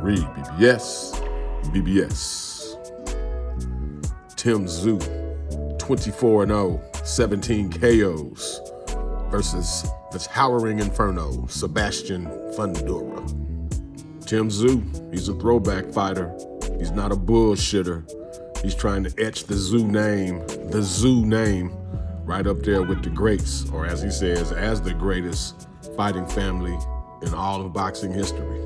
REED-BBS, BBS. Tszyu, 24-0, 17 KOs versus the towering inferno, Sebastian Fundora. Tszyu, he's a throwback fighter. He's not a bullshitter. He's trying to etch the Tszyu name, right up there with the greats, or as he says, as the greatest fighting family in all of boxing history.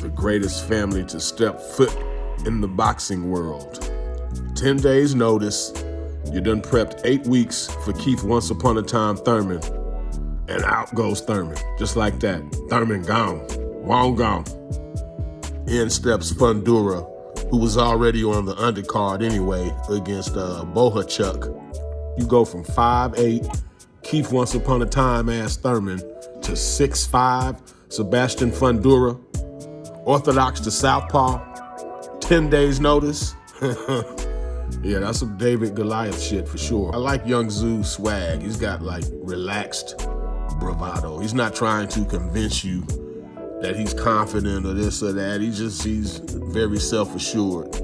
The greatest family to step foot in the boxing world. 10 days notice, you done prepped 8 weeks for Keith Once Upon a Time Thurman, and out goes Thurman, just like that. Thurman gone, Wong gone. In steps Fundora, who was already on the undercard anyway against Bohachuk. You go from 5'8", Keith Once Upon a Time ass Thurman, to 6'5", Sebastian Fundora, orthodox to southpaw, 10 days notice. Yeah, that's some David Goliath shit for sure. I like young Tszyu swag. He's got like relaxed bravado. He's not trying to convince you that he's confident or this or that. He's very self-assured,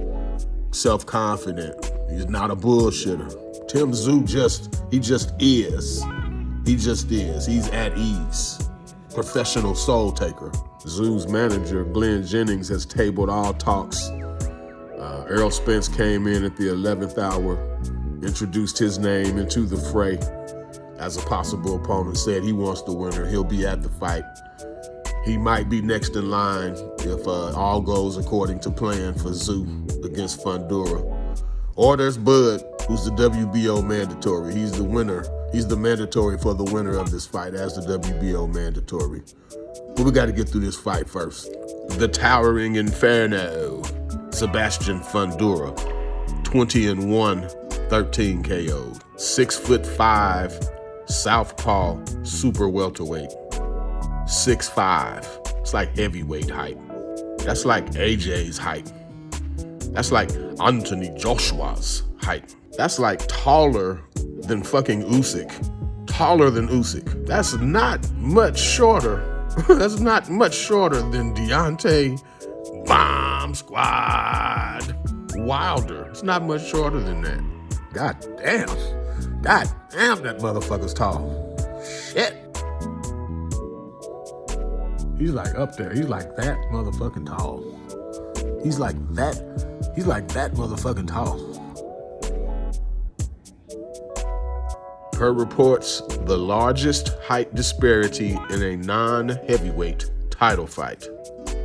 self-confident. He's not a bullshitter. Tszyu just is. He just is. He's at ease. Professional soul taker. Tszyu's manager, Glenn Jennings, has tabled all talks. Errol Spence came in at the 11th hour, introduced his name into the fray as a possible opponent, said he wants the winner. He'll be at the fight. He might be next in line if all goes according to plan for Tszyu against Fundora. Or there's Bud, who's the WBO mandatory. He's the winner. He's the mandatory for the winner of this fight as the WBO mandatory. But we got to get through this fight first. The towering inferno, Sebastian Fundora, 20-1, 13 KO'd. 6'5", southpaw, super welterweight. 6'5", it's like heavyweight height. That's like AJ's height. That's like AnthonyJoshua's height. That's like taller than fucking Usyk. Taller than Usyk. That's not much shorter. That's not much shorter than Deontay Bomb Squad Wilder. It's not much shorter than that. God damn, that motherfucker's tall. Shit. He's like up there. He's like that motherfucking tall. He's like that motherfucking tall. Per reports, the largest height disparity in a non-heavyweight title fight.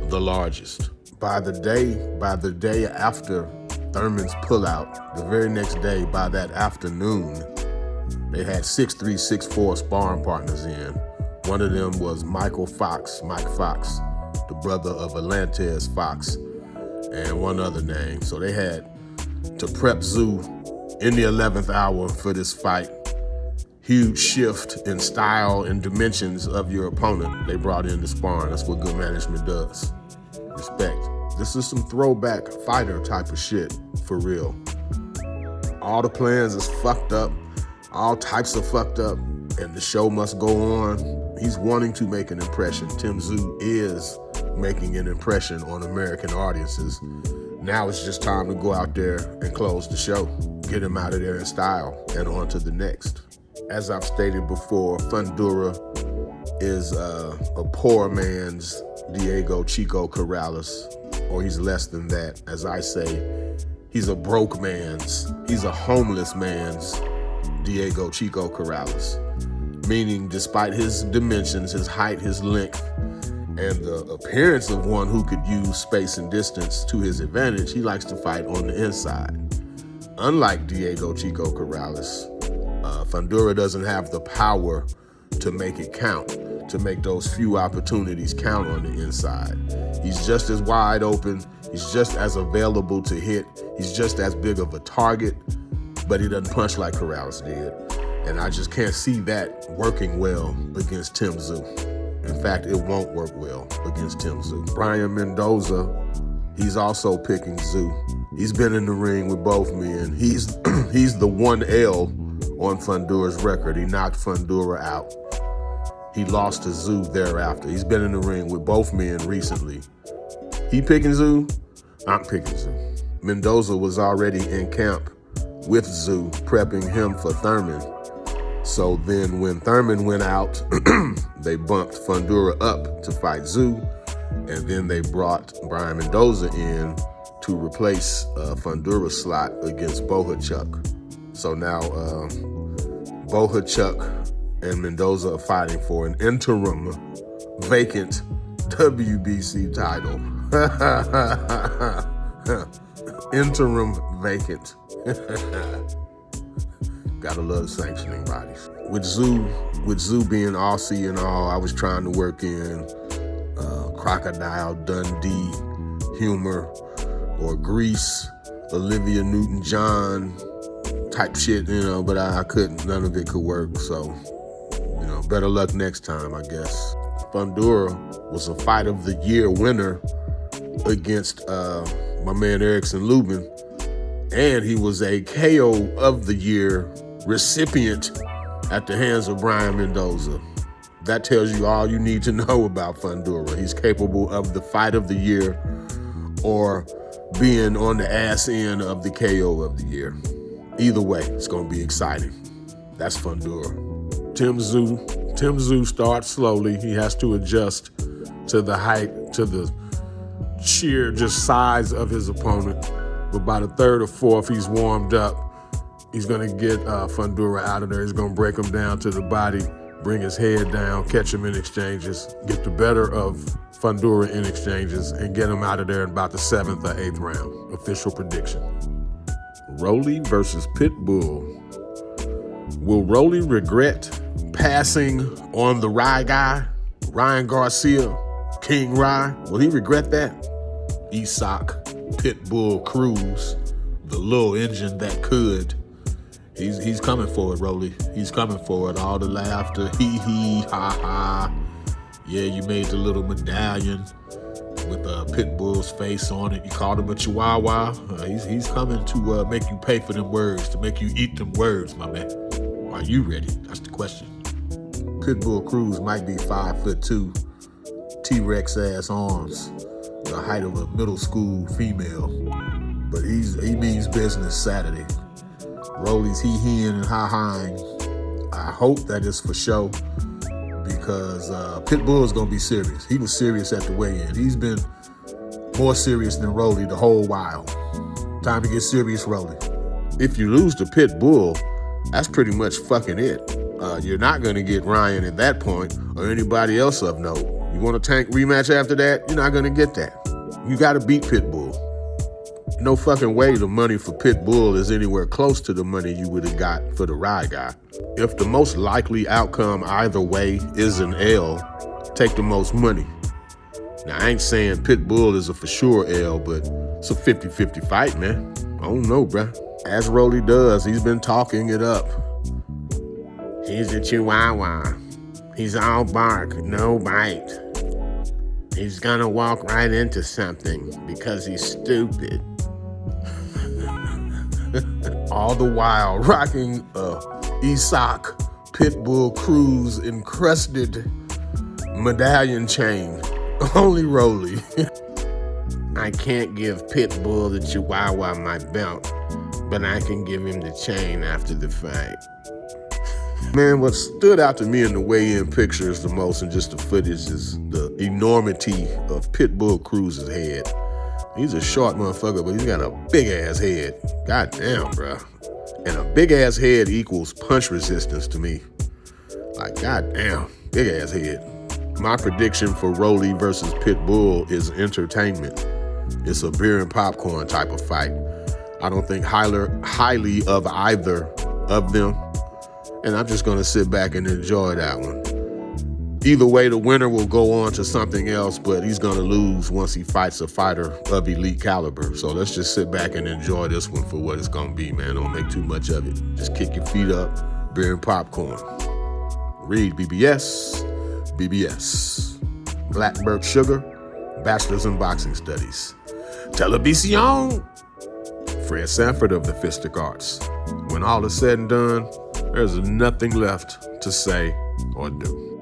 The largest. By the day after Thurman's pullout, the very next day, by that afternoon, they had 6'3", 6'4" sparring partners in. One of them was Mike Fox, the brother of Alantez Fox, and one other name. So they had to prep Tszyu in the 11th hour for this fight. Huge shift in style and dimensions of your opponent. They brought in the sparring. That's what good management does. Respect. This is some throwback fighter type of shit, for real. All the plans is fucked up. All types of fucked up. And the show must go on. He's wanting to make an impression. Tszyu is making an impression on American audiences. Now it's just time to go out there and close the show. Get him out of there in style and on to the next. As I've stated before, Fundora is a poor man's Diego Chico Corrales, or he's less than that. As I say, he's a broke man's, he's a homeless man's Diego Chico Corrales. Meaning, despite his dimensions, his height, his length, and the appearance of one who could use space and distance to his advantage, he likes to fight on the inside. Unlike Diego Chico Corrales, Fundora doesn't have the power to make it count, to make those few opportunities count on the inside. He's just as wide open, he's just as available to hit, he's just as big of a target, but he doesn't punch like Corrales did. And I just can't see that working well against Tszyu. In fact, it won't work well against Tszyu. Brian Mendoza, he's also picking Tszyu. He's been in the ring with both men. He's the 1L on Fundora's record. He knocked Fundora out. He lost to Tszyu thereafter. He's been in the ring with both men recently. He picking Tszyu, I'm picking Tszyu. Mendoza was already in camp with Tszyu, prepping him for Thurman. So then when Thurman went out, they bumped Fundora up to fight Tszyu, and then they brought Brian Mendoza in to replace Fundora's slot against Bohachuk. So now Bohachuk and Mendoza are fighting for an interim vacant WBC title. Interim vacant. Gotta love sanctioning bodies. With Tszyu being Aussie and all, I was trying to work in Crocodile Dundee humor or Grease, Olivia Newton-John type shit, you know, but I couldn't, none of it could work. So, you know, better luck next time, I guess. Fundora was a Fight of the Year winner against my man Erickson Lubin, and he was a KO of the Year recipient at the hands of Brian Mendoza. That tells you all you need to know about Fundora. He's capable of the Fight of the Year or being on the ass end of the KO of the Year. Either way, it's gonna be exciting. That's Fundora. Tim Tszyu starts slowly. He has to adjust to the height, to the sheer just size of his opponent. But by the third or fourth, he's warmed up. He's gonna get Fundora out of there. He's gonna break him down to the body, bring his head down, catch him in exchanges, get the better of Fundora in exchanges, and get him out of there in about the 7th or 8th round. Official prediction. ROLLY versus Pitbull. Will ROLLY regret passing on the Rye guy, Ryan Garcia, King Rye? Will he regret that? Isak, Pitbull, Cruz, the little engine that could. He's coming for it, ROLLY. He's coming for it. All the laughter, hee hee, ha ha. Yeah, you made the little medallion with Pitbull's face on it. You called him a chihuahua. He's coming to make you pay for them words, to make you eat them words, my man. Are you ready? That's the question. Pitbull Cruz might be 5'2", T-Rex ass arms, the height of a middle school female, but he means business Saturday. ROLLY's he-heing and ha-haing. I hope that is for show, because Pitbull is gonna be serious. He was serious at the weigh-in. He's been more serious than ROLLY the whole while. Time to get serious, ROLLY. If you lose to Pitbull, that's pretty much fucking it. You're not gonna get Ryan at that point or anybody else of note. You want a tank rematch after that? You're not gonna get that. You gotta beat Pitbull. No fucking way the money for Pitbull is anywhere close to the money you would have got for the Rye guy. If the most likely outcome either way is an L, take the most money. Now, I ain't saying Pitbull is a for sure L, but it's a 50-50 fight, man. I don't know, bruh. As ROLLY does, he's been talking it up. He's a chihuahua. He's all bark, no bite. He's gonna walk right into something because he's stupid. All the while rocking a Isak Pitbull Cruz encrusted medallion chain. Only ROLLY. I can't give Pitbull the Chihuahua my belt, but I can give him the chain after the fight. Man, what stood out to me in the weigh-in pictures the most, and just the footage, is the enormity of Pitbull Cruz's head. He's a short motherfucker, but he's got a big-ass head. God damn, bro. And a big-ass head equals punch resistance to me. Like, god damn, big-ass head. My prediction for ROLLY versus Pitbull is entertainment. It's a beer and popcorn type of fight. I don't think highly of either of them, and I'm just gonna sit back and enjoy that one. Either way, the winner will go on to something else, but he's gonna lose once he fights a fighter of elite caliber. So let's just sit back and enjoy this one for what it's gonna be, man. Don't make too much of it. Just kick your feet up, beer and popcorn. REED-BBS, BBS. Blackbird Sugar, Bachelor's in Boxing Studies. Television. Fred Sanford of the Fistic Arts. When all is said and done, there's nothing left to say or do.